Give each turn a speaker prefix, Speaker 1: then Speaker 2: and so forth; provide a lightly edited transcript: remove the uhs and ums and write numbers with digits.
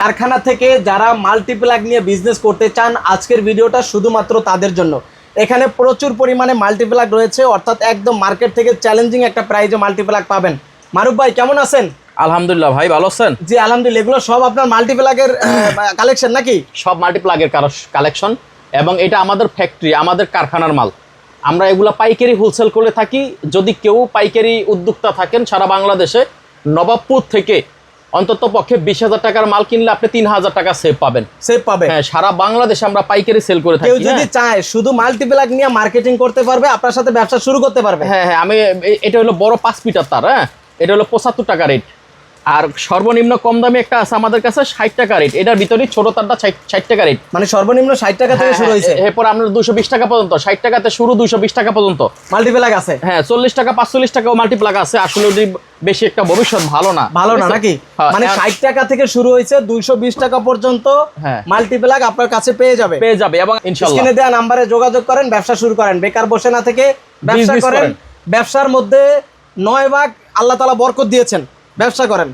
Speaker 1: কারখানা থেকে যারা মাল্টিপ্লাগ নিয়ে বিজনেস করতে চান আজকের ভিডিওটা শুধুমাত্র তাদের জন্য। এখানে প্রচুর পরিমাণে মাল্টিপ্লাগ রয়েছে, অর্থাৎ একদম মার্কেট থেকে চ্যালেঞ্জিং একটা প্রাইজে মাল্টিপ্লাগ পাবেন। মারুফ ভাই কেমন আছেন?
Speaker 2: আলহামদুলিল্লাহ ভাই, ভালো আছেন?
Speaker 1: জি আলহামদুলিল্লাহ। এগুলো সব আপনার মাল্টিপ্লাগের কালেকশন নাকি?
Speaker 2: সব মাল্টিপ্লাগের কালেকশন, এবং এটা আমাদের ফ্যাক্টরি, আমাদের কারখানার মাল। আমরা এগুলা পাইকারি হোলসেল করে থাকি। যদি কেউ পাইকারি উদ্যোক্তা থাকেন সারা বাংলাদেশে, নবাবপুর থেকে অন্তত পক্ষে 20,000 টাকার মাল কিনলে আপনি 3,000 টাকা সেভ পাবেন।
Speaker 1: হ্যাঁ,
Speaker 2: সারা বাংলাদেশে আমরা পাইকারি সেল করে থাকি।
Speaker 1: কেউ যদি চায় শুধু মাল্টিপ্লাগ নিয়ে মার্কেটিং করতে পারবে, আপনার সাথে ব্যবসা শুরু করতে পারবে।
Speaker 2: হ্যাঁ, আমি এটা হলো বড় 5 মিটার তার। এটা হলো 75 টাকা রেট। আর সর্বনিম্ন কম দামি একটা আছে আমাদের কাছে 60 টাকা রেট। এটার ভিতরে ছোট তারটা 60 টাকা রেট।
Speaker 1: মানে সর্বনিম্ন 60 টাকা থেকে শুরু হয়েছে।
Speaker 2: এরপর আমরা 220 টাকা পর্যন্ত, 60 টাকাতে শুরু, 220 টাকা পর্যন্ত
Speaker 1: মাল্টিপ্লাগ আছে।
Speaker 2: হ্যাঁ, 40 টাকা 45 টাকাও মাল্টিপ্লাগ আছে। আসলে ওই বেশি একটা ভবিষ্যৎ ভালো না
Speaker 1: নাকি? মানে 60 টাকা থেকে শুরু হয়েছে, 220 টাকা পর্যন্ত মাল্টিপ্লাগ আপনার কাছে পেয়ে যাবে।
Speaker 2: এবং ইনশাআল্লাহ
Speaker 1: স্ক্রিনে দেওয়া নম্বরে যোগাযোগ করেন, ব্যবসা শুরু করেন। বেকার বসে না থেকে ব্যবসা করেন। ব্যবসার মধ্যে 9 ভাগ আল্লাহ তাআলা বরকত দিয়েছেন, ব্যবসা করেন।